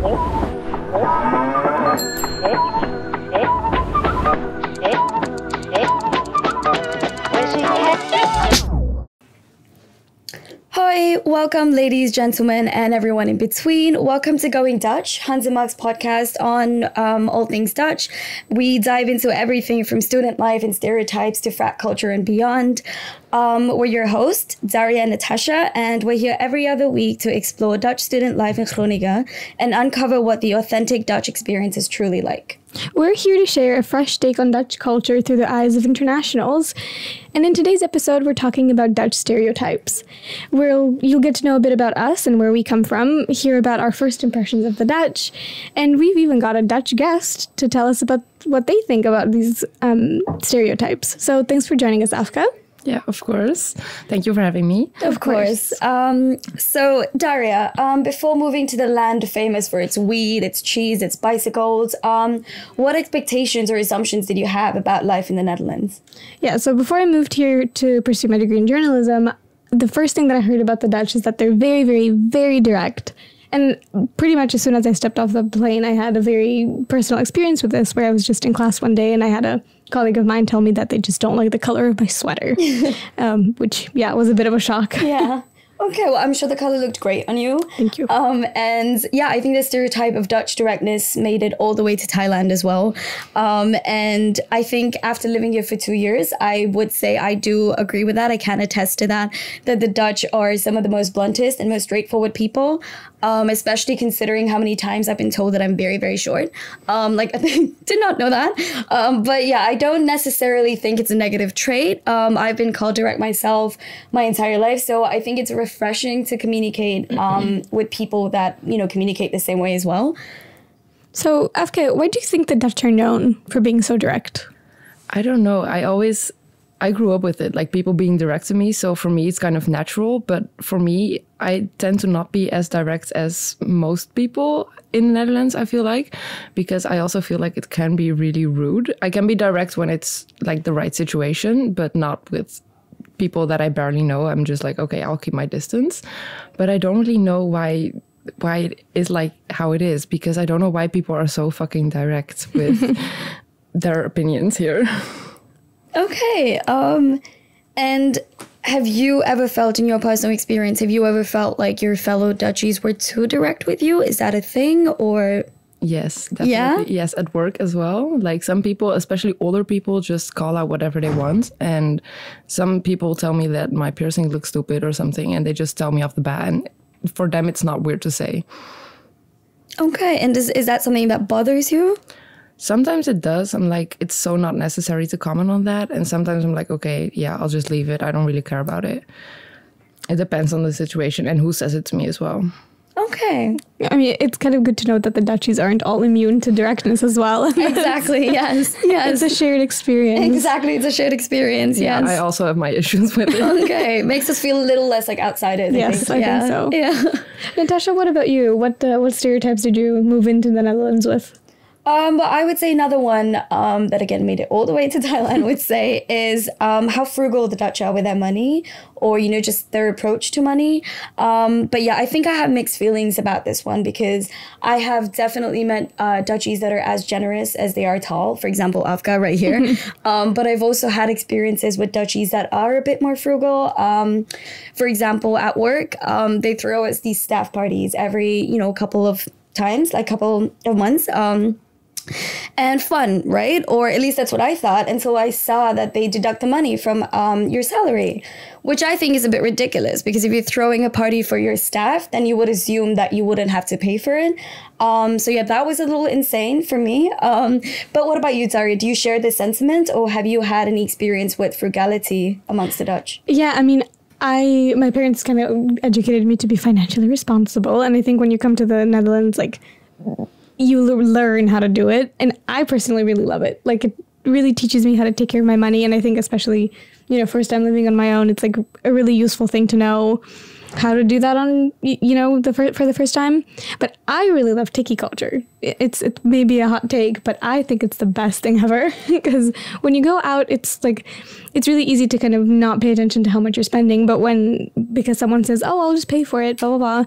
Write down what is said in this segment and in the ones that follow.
Hi, welcome ladies, gentlemen, and everyone in between. Welcome to Going Dutch, Hanze podcast on all things Dutch. We dive into everything from student life and stereotypes to frat culture and beyond. We're your hosts, Daria and Natasha, and we're here every other week to explore Dutch student life in Groningen and uncover what the authentic Dutch experience is truly like. We're here to share a fresh take on Dutch culture through the eyes of internationals. And in today's episode, we're talking about Dutch stereotypes. You'll get to know a bit about us and where we come from, hear about our first impressions of the Dutch, and we've even got a Dutch guest to tell us about what they think about these stereotypes. So thanks for joining us, Afke. Yeah, of course. Thank you for having me. Of course. So, Daria, before moving to the land famous for its weed, its cheese, its bicycles, what expectations or assumptions did you have about life in the Netherlands? Yeah, so before I moved here to pursue my degree in journalism, the first thing that I heard about the Dutch is that they're very, very, very direct. And pretty much as soon as I stepped off the plane, I had a very personal experience with this, where I was just in class one day and I had a colleague of mine tell me that they just don't like the color of my sweater, which, yeah, was a bit of a shock. Yeah. Okay, well, I'm sure the color looked great on you. Thank you. And yeah, I think the stereotype of Dutch directness made it all the way to Thailand as well. And I think after living here for 2 years, I would say I do agree with that. I can attest to that the Dutch are some of the most bluntest and most straightforward people, especially considering how many times I've been told that I'm very, very short. I did not know that. But yeah, I don't necessarily think it's a negative trait. I've been called direct myself my entire life. So I think it's refreshing to communicate with people that, communicate the same way as well. So, Afke, why do you think the Dutch are known for being so direct? I don't know. I grew up with it, like people being direct to me. So for me, it's kind of natural. But for me, I tend to not be as direct as most people in the Netherlands, I feel like, because I also feel like it can be really rude. I can be direct when it's like the right situation, but not with people that I barely know. I'm just like, okay, I'll keep my distance. But I don't really know why it is like how it is, because I don't know why people are so fucking direct with their opinions here. Okay. And have you ever felt, in your personal experience, like your fellow Dutchies were too direct with you? Is that a thing, or? Yes, definitely. Yeah? Yes, at work as well. Like some people, especially older people, just call out whatever they want. And some people tell me that my piercing looks stupid or something, and they just tell me off the bat. And for them, it's not weird to say. Okay. And is that something that bothers you? Sometimes it does. I'm like, it's so not necessary to comment on that. And sometimes I'm like, okay, yeah, I'll just leave it. I don't really care about it. It depends on the situation and who says it to me as well. Okay. I mean, it's kind of good to note that the Dutchies aren't all immune to directness as well. Exactly, yes. It's a shared experience. Exactly, it's a shared experience, yeah, yes. I also have my issues with it. Okay, makes us feel a little less like outsiders, I think. I think so. Yeah. Natasha, what about you? What stereotypes did you move into the Netherlands with? Well, I would say another one that, again, made it all the way to Thailand, would say, is how frugal the Dutch are with their money, or, just their approach to money. But yeah, I think I have mixed feelings about this one, because I have definitely met Dutchies that are as generous as they are tall. For example, Afke right here. But I've also had experiences with Dutchies that are a bit more frugal. For example, at work, they throw us these staff parties every, couple of times, like couple of months. And fun, right? Or at least that's what I thought. And so I saw that they deduct the money from your salary, which I think is a bit ridiculous, because if you're throwing a party for your staff, then you would assume that you wouldn't have to pay for it. So yeah, that was a little insane for me. But what about you, Daria? Do you share this sentiment, or have you had any experience with frugality amongst the Dutch? Yeah, I mean, my parents kind of educated me to be financially responsible. And I think when you come to the Netherlands, like, you learn how to do it. And I personally really love it. Like, it really teaches me how to take care of my money. And I think especially, first time living on my own, it's like a really useful thing to know how to do that on, for the first time. But I really love tiki culture. It may be a hot take, but I think it's the best thing ever. Because when you go out, it's really easy to kind of not pay attention to how much you're spending. But because someone says, oh, I'll just pay for it, blah, blah, blah.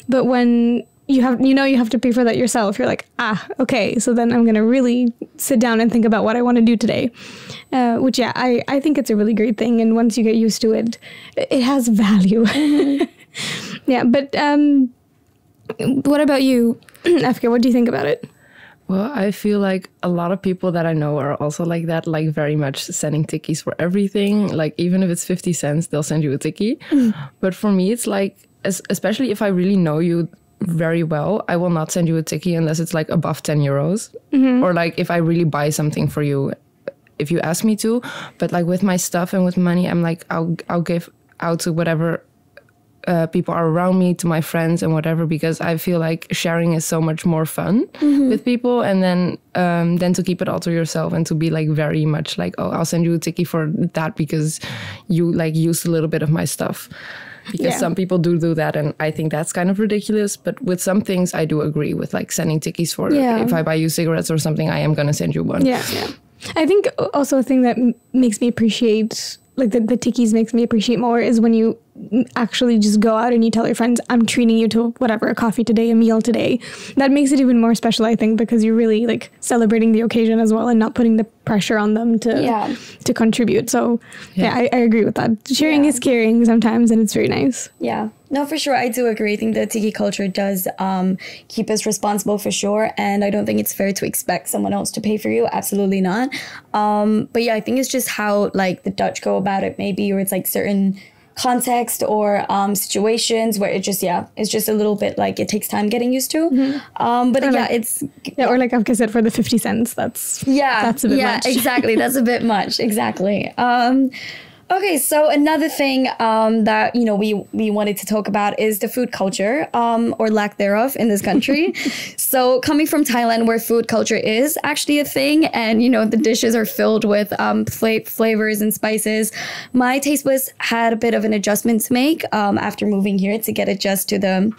But when you have to pay for that yourself. You're like, okay, so then I'm going to really sit down and think about what I want to do today. Which, yeah, I think it's a really great thing. And once you get used to it, it has value. Yeah, but what about you, Afke? What do you think about it? Well, I feel like a lot of people that I know are also like that, like very much sending tickies for everything. Like even if it's 50 cents, they'll send you a tickie. But for me, it's like, especially if I really know you very well, I will not send you a tickie unless it's like above 10 euros. Or like if I really buy something for you, if you ask me to. But like with my stuff and with money, I'm like, I'll give out to whatever people are around me, to my friends and whatever, because I feel like sharing is so much more fun with people, and then to keep it all to yourself and to be like very much like, oh, I'll send you a tickie for that because you like used a little bit of my stuff. Because some people do that, and I think that's kind of ridiculous. But with some things, I do agree with like sending tickies for if I buy you cigarettes or something, I am gonna send you one. Yeah. I think also a thing that makes me appreciate, like the tickies makes me appreciate more, is when you actually just go out and you tell your friends, I'm treating you to whatever, a coffee today, a meal today. That makes it even more special, I think, because you're really like celebrating the occasion as well and not putting the pressure on them to contribute. So I agree with that. Sharing is caring sometimes, and it's very nice. Yeah. No, for sure. I do agree. I think the tiki culture does keep us responsible for sure. And I don't think it's fair to expect someone else to pay for you. Absolutely not. But yeah, I think it's just how like the Dutch go about it maybe, or it's like certain context or situations where it's just a little bit like it takes time getting used to. But or it's or like Afke said, for the 50 cents, that's a bit much. Yeah, exactly. That's a bit much. Exactly. Okay, so another thing that, you know, we wanted to talk about is the food culture, or lack thereof in this country. So coming from Thailand, where food culture is actually a thing, and, you know, the dishes are filled with flavors and spices, my taste buds had a bit of an adjustment to make after moving here to get adjust to the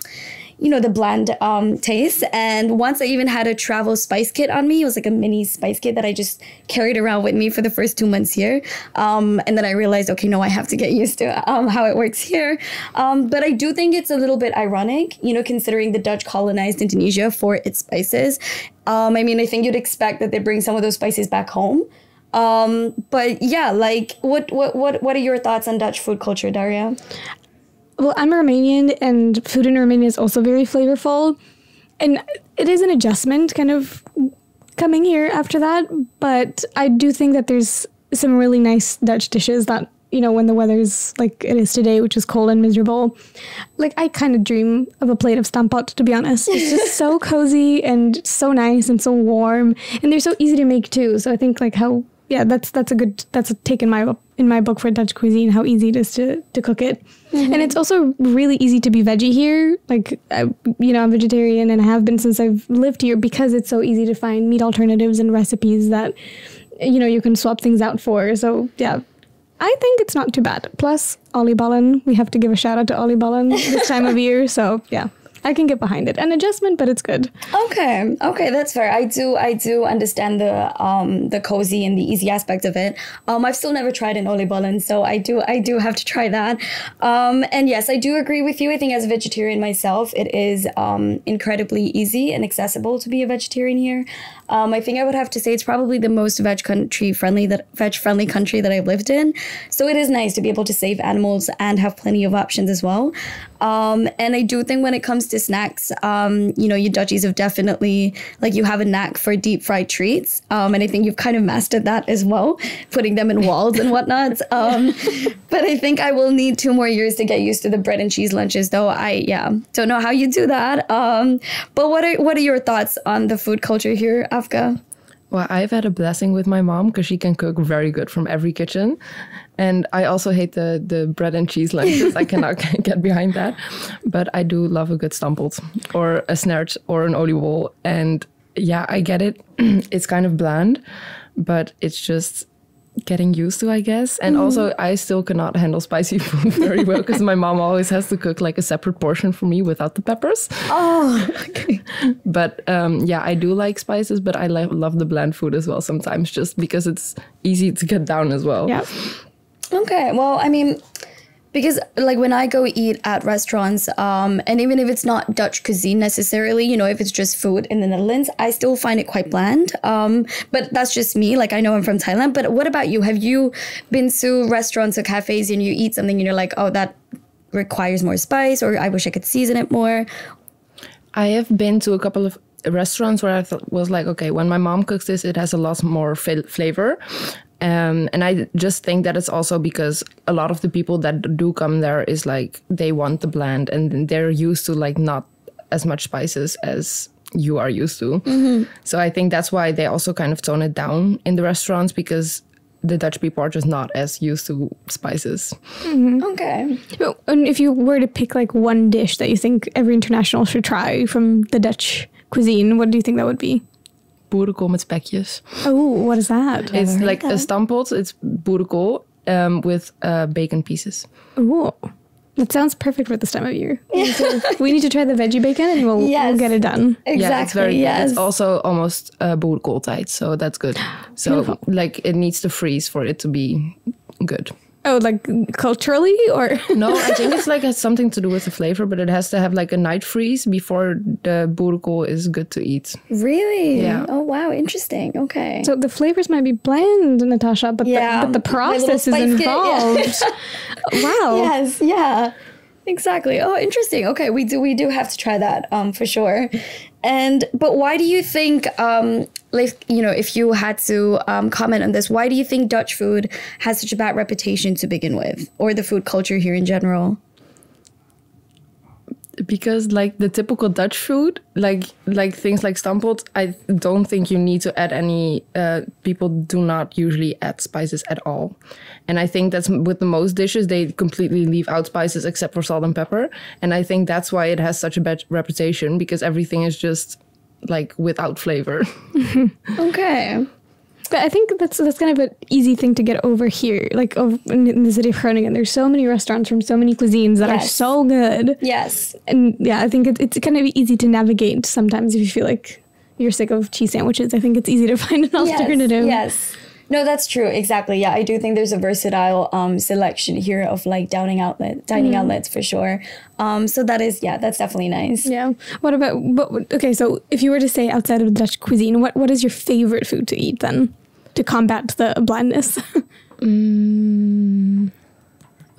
bland taste. And once I even had a travel spice kit on me. It was like a mini spice kit that I just carried around with me for the first 2 months here. And then I realized, okay, no, I have to get used to how it works here. But I do think it's a little bit ironic, you know, considering the Dutch colonized Indonesia for its spices. I mean, I think you'd expect that they bring some of those spices back home. But yeah, like what are your thoughts on Dutch food culture, Daria? Well, I'm Romanian, and food in Romania is also very flavorful. And it is an adjustment kind of coming here after that. But I do think that there's some really nice Dutch dishes that, you know, when the weather's like it is today, which is cold and miserable, like I kind of dream of a plate of stamppot, to be honest. It's just so cozy and so nice and so warm. And they're so easy to make too. So I think like that's a take in my book for Dutch cuisine, how easy it is to cook it. And it's also really easy to be veggie here. Like, I'm vegetarian and I have been since I've lived here, because it's so easy to find meat alternatives and recipes that, you know, you can swap things out for. So yeah, I think it's not too bad. Plus, oliebollen, we have to give a shout out to oliebollen this time of year. So yeah, I can get behind it. An adjustment, but it's good. Okay, that's fair. I do understand the cozy and the easy aspect of it. I've still never tried an oliebollen, so I do have to try that. And yes, I do agree with you. I think as a vegetarian myself, it is incredibly easy and accessible to be a vegetarian here. I think I would have to say it's probably the most veg-friendly country that I've lived in. So it is nice to be able to save animals and have plenty of options as well. And I do think when it comes to snacks, you Dutchies have definitely, like, you have a knack for deep fried treats. And I think you've kind of mastered that as well, putting them in walls and whatnot. But I think I will need 2 more years to get used to the bread and cheese lunches, though. I don't know how you do that. But what are your thoughts on the food culture here, Afke? Well, I've had a blessing with my mom because she can cook very good from every kitchen. And I also hate the bread and cheese lunches. I cannot get behind that. But I do love a good stamppot or a snert or an oliebol. And yeah, I get it. It's kind of bland, but it's just getting used to, I guess. And also, I still cannot handle spicy food very well because my mom always has to cook like a separate portion for me without the peppers. Oh, okay. But I do like spices, but I love the bland food as well sometimes, just because it's easy to get down as well. Yeah. Okay, well, I mean, Because like when I go eat at restaurants, and even if it's not Dutch cuisine necessarily, you know, if it's just food in the Netherlands, I still find it quite bland. But that's just me. Like I know I'm from Thailand, but what about you? Have you been to restaurants or cafes and you eat something and you're like, oh, that requires more spice, or I wish I could season it more? I have been to a couple of restaurants where I was like, okay, when my mom cooks this, it has a lot more flavor. And I just think that it's also because a lot of the people that do come there is like they want the bland and they're used to like not as much spices as you are used to. So I think that's why they also kind of tone it down in the restaurants, because the Dutch people are just not as used to spices. Okay. And if you were to pick like one dish that you think every international should try from the Dutch cuisine, what do you think that would be? Boerenkool met spekjes. Oh, what is that? It's like a stamppot. It's boerenkool with bacon pieces. Ooh, that sounds perfect for this time of year. We need to try the veggie bacon and we'll get it done. Exactly. Yeah, it's very yes. good. It's also almost boerenkooltijd, so that's good. So Beautiful. like it needs to freeze for it to be good. Oh, like culturally or? No, I think it's like has something to do with the flavor, but it has to have like a night freeze before the boerenkool is good to eat. Really? Yeah. Oh, wow. Interesting. Okay. So the flavors might be bland, Natasha, but, but the process is involved. Wow. Yes. Yeah. Exactly. Oh, interesting. Okay, we do have to try that for sure. But why do you think, like, you know, if you had to comment on this, why do you think Dutch food has such a bad reputation to begin with, or the food culture here in general? Because like the typical Dutch food, like things like stamppot, I don't think you need to add any. People do not usually add spices at all, and I think that's with the most dishes they completely leave out spices except for salt and pepper, and I think that's why it has such a bad reputation, because everything is just like without flavor. Okay. But I think that's kind of an easy thing to get over here. Like in the city of Groningen, there's so many restaurants from so many cuisines that are so good. Yes. And yeah, I think it's kind of easy to navigate sometimes if you feel like you're sick of cheese sandwiches. I think it's easy to find an alternative. Yes. No, that's true. Exactly. Yeah, I do think there's a versatile selection here of like dining outlets for sure. So that's definitely nice. Yeah. What about, okay, so if you were to say outside of Dutch cuisine, what is your favorite food to eat then to combat the blandness?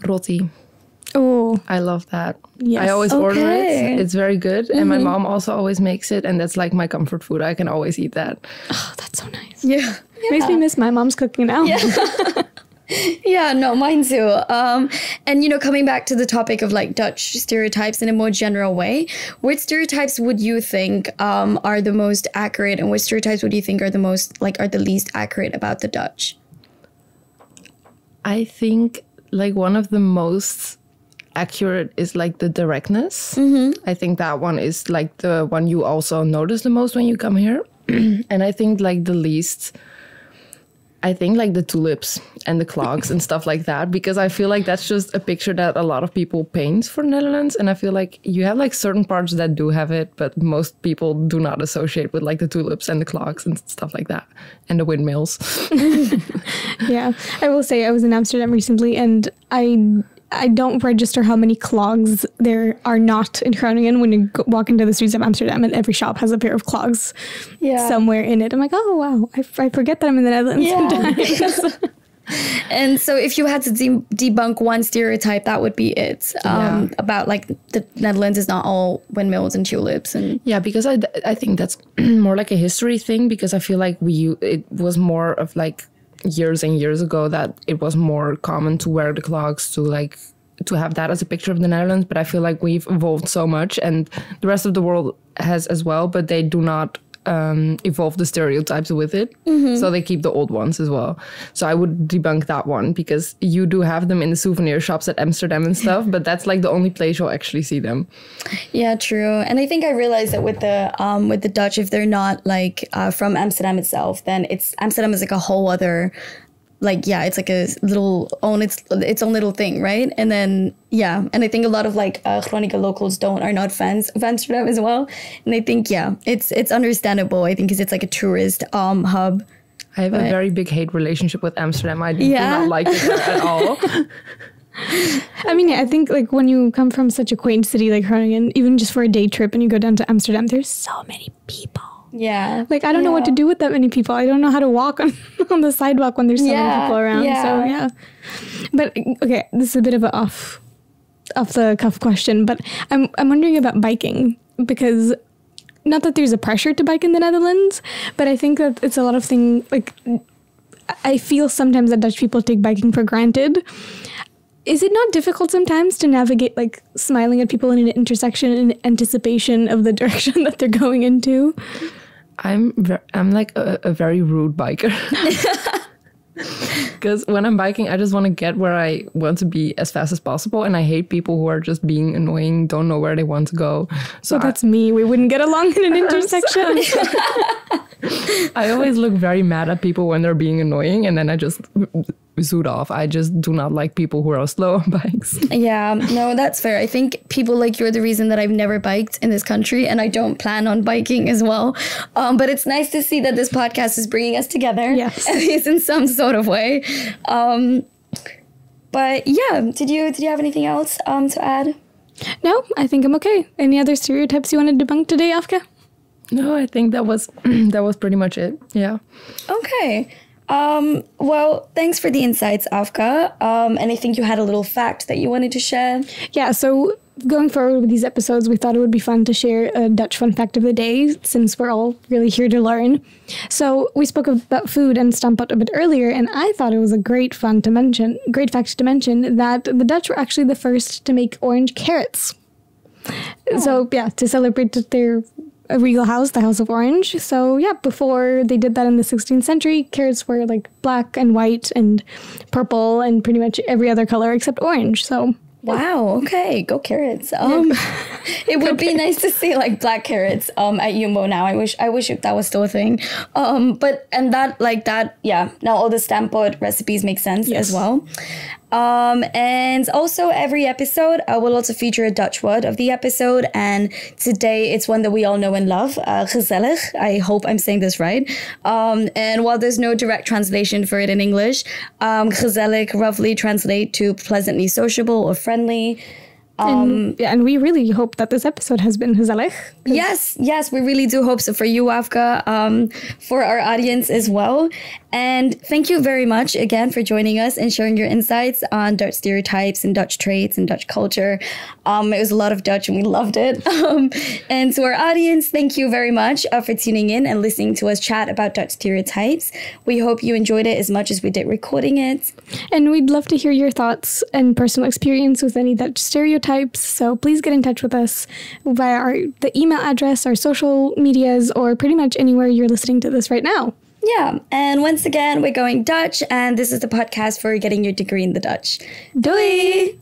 Roti. Oh, I love that. Yes. I always order it. It's very good. And my mom also always makes it. And that's like my comfort food. I can always eat that. Oh, that's so nice. Yeah. Makes me miss my mom's cooking now. Yeah. Yeah, no, mine too. And, you know, coming back to the topic of like Dutch stereotypes in a more general way, which stereotypes would you think are the most accurate, and which stereotypes would you think are the least accurate about the Dutch? I think like one of the most accurate is like the directness. I think that one is like the one you also notice the most when you come here. And I think like the least, I think like the tulips and the clogs and stuff like that, because I feel like that's just a picture that a lot of people paint for Netherlands. And I feel like you have like certain parts that do have it, but most people do not associate with like the tulips and the clogs and stuff like that. And the windmills. Yeah. I will say I was in Amsterdam recently and I don't register how many clogs there are not in Groningen when you walk into the streets of Amsterdam, and every shop has a pair of clogs somewhere in it. I'm like, oh, wow, I forget that I'm in the Netherlands sometimes. And so if you had to debunk one stereotype, that would be it. About like the Netherlands is not all windmills and tulips. And yeah, because I think that's more like a history thing, because I feel like it was more of like years and years ago that it was more common to wear the clogs, to have that as a picture of the Netherlands. But I feel like we've evolved so much, and the rest of the world has as well, but they do not evolve the stereotypes with it. So they keep the old ones as well. So I would debunk that one, because you do have them in the souvenir shops at Amsterdam and stuff, but that's like the only place you'll actually see them. Yeah, true. And I think I realized that with the Dutch, if they're not like from Amsterdam itself, then Amsterdam is like a whole other, like, yeah, it's like a little its own little thing, right? And then and I think a lot of like Groningen locals are not fans of Amsterdam as well. And I think it's understandable. I think because it's like a tourist hub. I have a very big hate relationship with Amsterdam. I do not like it there at all. I mean, yeah, I think like when you come from such a quaint city like Groningen, even just for a day trip and you go down to Amsterdam, there's so many people. Yeah. Like, I don't know what to do with that many people. I don't know how to walk on, on the sidewalk when there's so many people around. Yeah. So, yeah. But, okay, this is a bit of an off the cuff question, but I'm wondering about biking, because not that there's a pressure to bike in the Netherlands, but I think that it's a lot of things, like, I feel sometimes that Dutch people take biking for granted. Is it not difficult sometimes to navigate, like, smiling at people in an intersection in anticipation of the direction that they're going into? I'm like a very rude biker. Because when I'm biking, I just want to get where I want to be as fast as possible. And I hate people who are just being annoying, don't know where they want to go. So that's me. We wouldn't get along in an intersection. I always look very mad at people when they're being annoying, and then I just zoot off. I just do not like people who are slow on bikes. Yeah, no, that's fair. I think people like you are the reason that I've never biked in this country, and I don't plan on biking as well. But it's nice to see that this podcast is bringing us together, yes, at least in some sort of way. But yeah, did you have anything else to add? No, I think I'm okay. Any other stereotypes you want to debunk today, Afke? No, I think that was that was pretty much it. Yeah. Okay. Well, thanks for the insights, Afke. And I think you had a little fact that you wanted to share. Yeah, so going forward with these episodes, we thought it would be fun to share a Dutch fun fact of the day, since we're all really here to learn. So we spoke about food and stamppot a bit earlier, and I thought it was a great fact to mention that the Dutch were actually the first to make orange carrots. Oh. So yeah, to celebrate their regal house, the House of Orange. So yeah, before they did that in the 16th century, carrots were like black and white and purple and pretty much every other color except orange. So wow, okay, go carrots. It would be nice to see like black carrots at Jumbo now. I wish that was still a thing. Yeah. Now all the stamppot recipes make sense as well. And also every episode will also feature a Dutch word of the episode, and today it's one that we all know and love, gezellige. I hope I'm saying this right. And while there's no direct translation for it in English, gezellig roughly translate to pleasantly sociable or friendly. And we really hope that this episode has been gezellig. Yes, we really do hope so for you, Afke, for our audience as well. And thank you very much again for joining us and sharing your insights on Dutch stereotypes and Dutch traits and Dutch culture. It was a lot of Dutch and we loved it. And to our audience, thank you very much for tuning in and listening to us chat about Dutch stereotypes. We hope you enjoyed it as much as we did recording it. And we'd love to hear your thoughts and personal experience with any Dutch stereotypes. So please get in touch with us via the email address, our social medias, or pretty much anywhere you're listening to this right now. Yeah, and once again, we're going Dutch, and this is the podcast for getting your degree in the Dutch. Doei!